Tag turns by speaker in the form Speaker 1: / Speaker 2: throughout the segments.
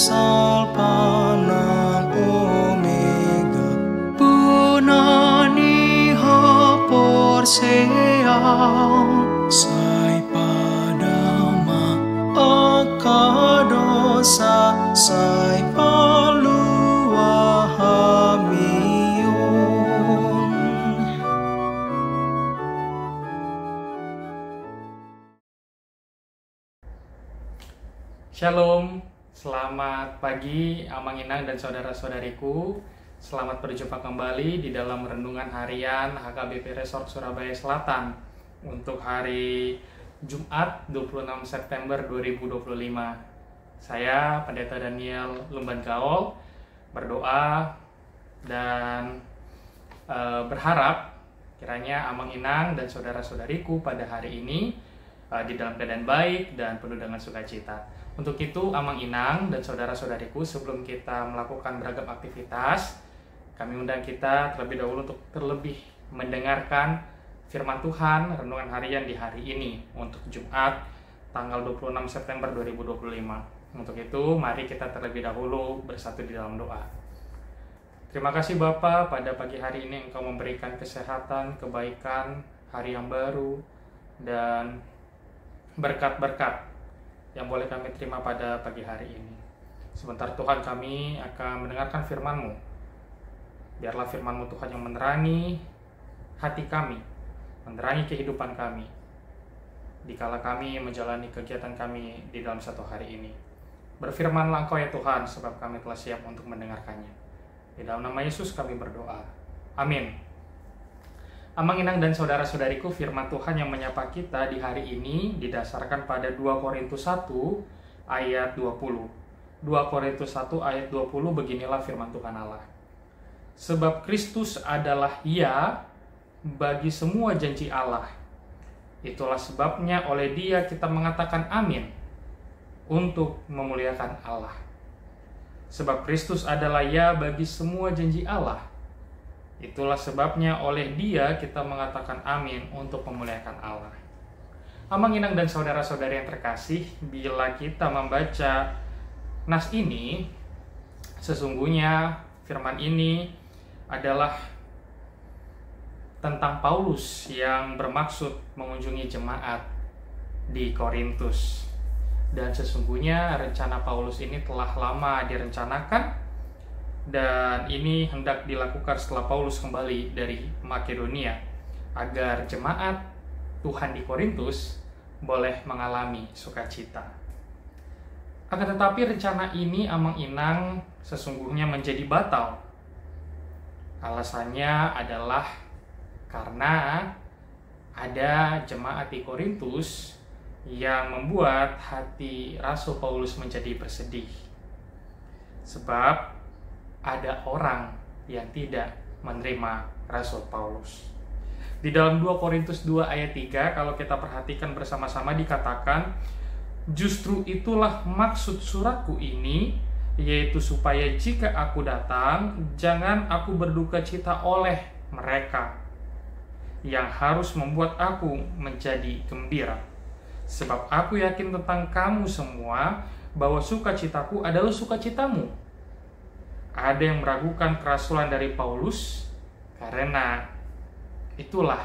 Speaker 1: salpanang omega punani haporseang say padama akadosa say paluahamion.
Speaker 2: Shalom, selamat pagi Amang Inang dan saudara-saudariku. Selamat berjumpa kembali di dalam renungan harian HKBP Resort Surabaya Selatan untuk hari Jumat 26 September 2025. Saya Pendeta Daniel Lumban Gaol berdoa dan berharap kiranya Amang Inang dan saudara-saudariku pada hari ini di dalam keadaan baik dan penuh dengan sukacita. Untuk itu, Amang Inang dan saudara-saudariku, sebelum kita melakukan beragam aktivitas, kami undang kita terlebih dahulu untuk terlebih mendengarkan firman Tuhan renungan harian di hari ini untuk Jumat tanggal 26 September 2025. Untuk itu, mari kita terlebih dahulu bersatu di dalam doa. Terima kasih Bapa, pada pagi hari ini Engkau memberikan kesehatan, kebaikan, hari yang baru, dan berkat-berkat yang boleh kami terima pada pagi hari ini. Sebentar Tuhan, kami akan mendengarkan firman-Mu. Biarlah firman-Mu Tuhan yang menerangi hati kami, menerangi kehidupan kami, dikala kami menjalani kegiatan kami di dalam satu hari ini. Berfirmanlah Engkau ya Tuhan, sebab kami telah siap untuk mendengarkannya. Di dalam nama Yesus kami berdoa. Amin. Amang Inang dan saudara-saudariku, firman Tuhan yang menyapa kita di hari ini didasarkan pada 2 Korintus 1 ayat 20. 2 Korintus 1 ayat 20, beginilah firman Tuhan Allah. Sebab Kristus adalah ya bagi semua janji Allah. Itulah sebabnya oleh Dia kita mengatakan amin untuk memuliakan Allah. Sebab Kristus adalah ya bagi semua janji Allah. Itulah sebabnya oleh Dia kita mengatakan amin untuk memuliakan Allah. Amang Inang dan saudara-saudari yang terkasih, bila kita membaca nas ini, sesungguhnya firman ini adalah tentang Paulus yang bermaksud mengunjungi jemaat di Korintus. Dan sesungguhnya rencana Paulus ini telah lama direncanakan, dan ini hendak dilakukan setelah Paulus kembali dari Makedonia, agar jemaat Tuhan di Korintus boleh mengalami sukacita. Akan tetapi rencana ini, Amang Inang, sesungguhnya menjadi batal. Alasannya adalah karena ada jemaat di Korintus yang membuat hati Rasul Paulus menjadi bersedih. Sebab ada orang yang tidak menerima Rasul Paulus. Di dalam 2 Korintus 2 ayat 3, kalau kita perhatikan bersama-sama dikatakan, justru itulah maksud suratku ini, yaitu supaya jika aku datang, jangan aku berduka cita oleh mereka, yang harus membuat aku menjadi gembira. Sebab aku yakin tentang kamu semua, bahwa sukacitaku adalah sukacitamu. Ada yang meragukan kerasulan dari Paulus, karena itulah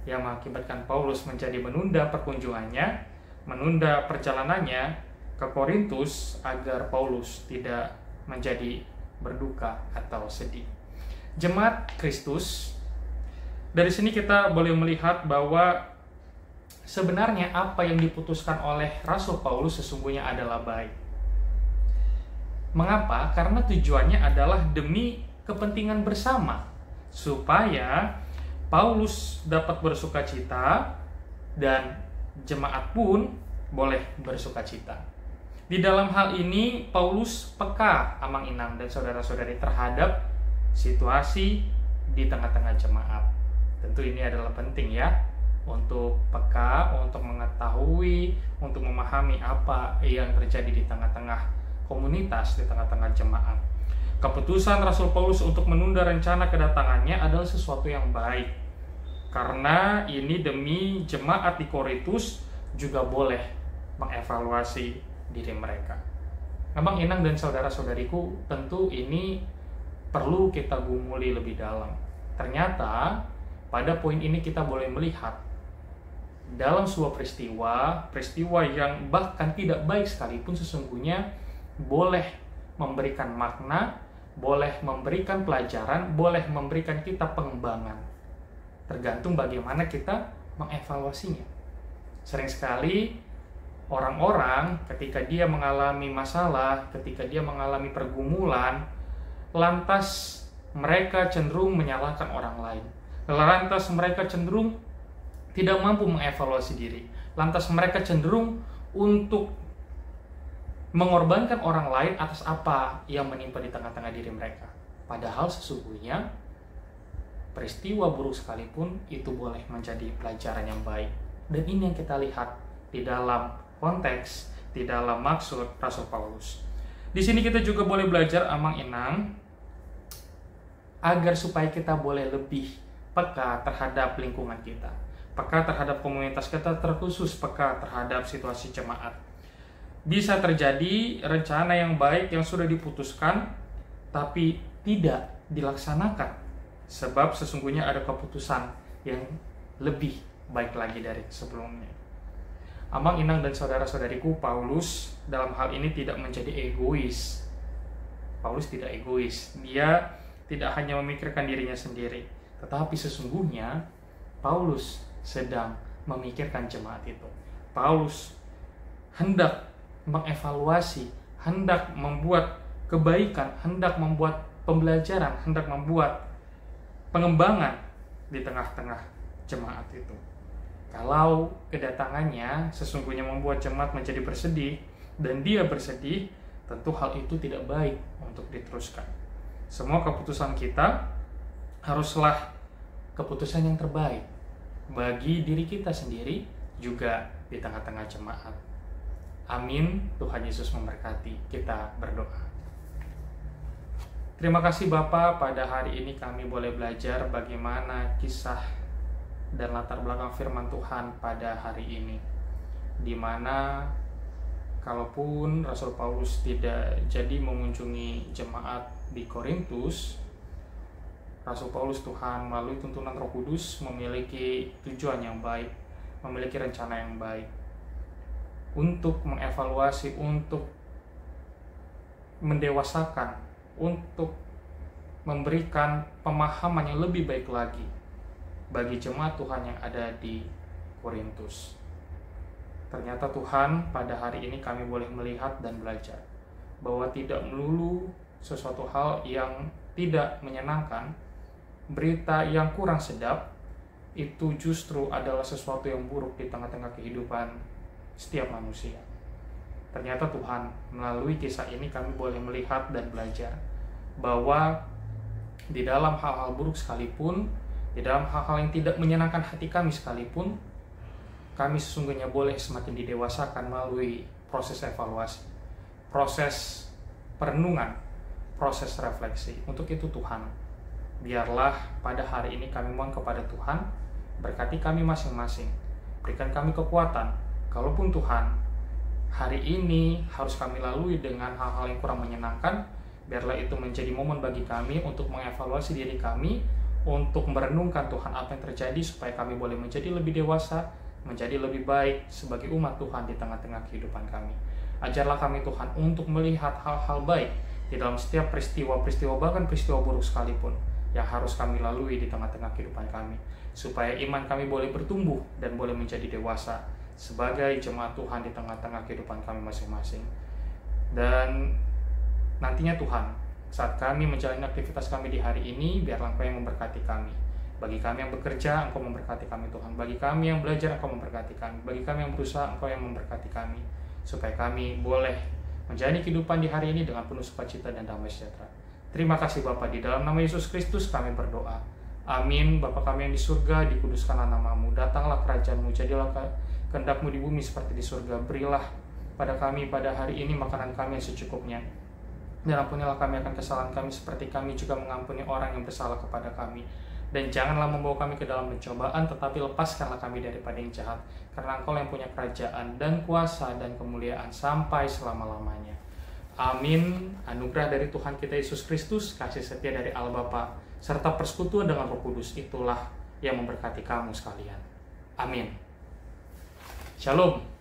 Speaker 2: yang mengakibatkan Paulus menjadi menunda perkunjungannya, menunda perjalanannya ke Korintus agar Paulus tidak menjadi berduka atau sedih. Jemaat Kristus, dari sini kita boleh melihat bahwa sebenarnya apa yang diputuskan oleh Rasul Paulus sesungguhnya adalah baik. Mengapa? Karena tujuannya adalah demi kepentingan bersama, supaya Paulus dapat bersukacita dan jemaat pun boleh bersukacita. Di dalam hal ini Paulus peka, Amang Inang dan saudara-saudari, terhadap situasi di tengah-tengah jemaat. Tentu ini adalah penting ya, untuk peka, untuk mengetahui, untuk memahami apa yang terjadi di tengah-tengah komunitas, di tengah-tengah jemaat. Keputusan Rasul Paulus untuk menunda rencana kedatangannya adalah sesuatu yang baik, karena ini demi jemaat di Korintus juga boleh mengevaluasi diri mereka. Abang Inang dan saudara-saudariku, tentu ini perlu kita gumuli lebih dalam. Ternyata pada poin ini kita boleh melihat dalam sebuah peristiwa yang bahkan tidak baik sekalipun sesungguhnya boleh memberikan makna, boleh memberikan pelajaran, boleh memberikan kita pengembangan. Tergantung bagaimana kita mengevaluasinya. Sering sekali orang-orang ketika dia mengalami masalah, ketika dia mengalami pergumulan, lantas mereka cenderung menyalahkan orang lain. Lantas mereka cenderung tidak mampu mengevaluasi diri. Lantas mereka cenderung untuk mengorbankan orang lain atas apa yang menimpa di tengah-tengah diri mereka. Padahal sesungguhnya peristiwa buruk sekalipun itu boleh menjadi pelajaran yang baik. Dan ini yang kita lihat di dalam konteks, di dalam maksud Rasul Paulus. Di sini kita juga boleh belajar Amang Inang agar supaya kita boleh lebih peka terhadap lingkungan kita, peka terhadap komunitas kita, terkhusus peka terhadap situasi jemaat. Bisa terjadi rencana yang baik yang sudah diputuskan tapi tidak dilaksanakan sebab sesungguhnya ada keputusan yang lebih baik lagi dari sebelumnya. Amang Inang dan saudara-saudariku, Paulus dalam hal ini tidak menjadi egois. Paulus tidak egois. Dia tidak hanya memikirkan dirinya sendiri, tetapi sesungguhnya Paulus sedang memikirkan jemaat itu. Paulus hendak mengevaluasi, hendak membuat kebaikan, hendak membuat pembelajaran, hendak membuat pengembangan di tengah-tengah jemaat itu. Kalau kedatangannya sesungguhnya membuat jemaat menjadi bersedih dan dia bersedih, tentu hal itu tidak baik untuk diteruskan. Semua keputusan kita haruslah keputusan yang terbaik bagi diri kita sendiri juga di tengah-tengah jemaat. Amin. Tuhan Yesus memberkati. Kita berdoa. Terima kasih Bapa, pada hari ini kami boleh belajar bagaimana kisah dan latar belakang firman Tuhan pada hari ini, di mana kalaupun Rasul Paulus tidak jadi mengunjungi jemaat di Korintus, Rasul Paulus Tuhan melalui tuntunan Roh Kudus memiliki tujuan yang baik, memiliki rencana yang baik untuk mengevaluasi, untuk mendewasakan, untuk memberikan pemahaman yang lebih baik lagi bagi jemaat Tuhan yang ada di Korintus. Ternyata Tuhan, pada hari ini kami boleh melihat dan belajar bahwa tidak melulu sesuatu hal yang tidak menyenangkan, berita yang kurang sedap, itu justru adalah sesuatu yang buruk di tengah-tengah kehidupan setiap manusia. Ternyata Tuhan, melalui kisah ini kami boleh melihat dan belajar bahwa di dalam hal-hal buruk sekalipun, di dalam hal-hal yang tidak menyenangkan hati kami sekalipun, kami sesungguhnya boleh semakin didewasakan melalui proses evaluasi, proses perenungan, proses refleksi. Untuk itu Tuhan, biarlah pada hari ini kami mohon kepada Tuhan, berkati kami masing-masing, berikan kami kekuatan. Kalaupun Tuhan, hari ini harus kami lalui dengan hal-hal yang kurang menyenangkan, biarlah itu menjadi momen bagi kami untuk mengevaluasi diri kami, untuk merenungkan Tuhan apa yang terjadi supaya kami boleh menjadi lebih dewasa, menjadi lebih baik sebagai umat Tuhan di tengah-tengah kehidupan kami. Ajarlah kami Tuhan untuk melihat hal-hal baik di dalam setiap peristiwa-peristiwa, bahkan peristiwa buruk sekalipun yang harus kami lalui di tengah-tengah kehidupan kami, supaya iman kami boleh bertumbuh dan boleh menjadi dewasa sebagai jemaat Tuhan di tengah-tengah kehidupan kami masing-masing. Dan nantinya Tuhan, saat kami menjalani aktivitas kami di hari ini, biarlah Engkau yang memberkati kami. Bagi kami yang bekerja, Engkau memberkati kami Tuhan. Bagi kami yang belajar, Engkau memberkati kami. Bagi kami yang berusaha, Engkau yang memberkati kami. Supaya kami boleh menjalani kehidupan di hari ini dengan penuh sukacita dan damai sejahtera. Terima kasih Bapa, di dalam nama Yesus Kristus kami berdoa. Amin. Bapa kami yang di surga, dikuduskanlah nama-Mu. Datanglah kerajaan-Mu, jadilah kehendak-Mu di bumi seperti di surga. Berilah pada kami pada hari ini makanan kami yang secukupnya. Dan ampunilah kami akan kesalahan kami seperti kami juga mengampuni orang yang bersalah kepada kami. Dan janganlah membawa kami ke dalam pencobaan, tetapi lepaskanlah kami daripada yang jahat. Karena Engkau yang punya kerajaan dan kuasa dan kemuliaan sampai selama-lamanya. Amin. Anugerah dari Tuhan kita Yesus Kristus, kasih setia dari Allah Bapa, serta persekutuan dengan Roh Kudus itulah yang memberkati kamu sekalian. Amin. Shalom.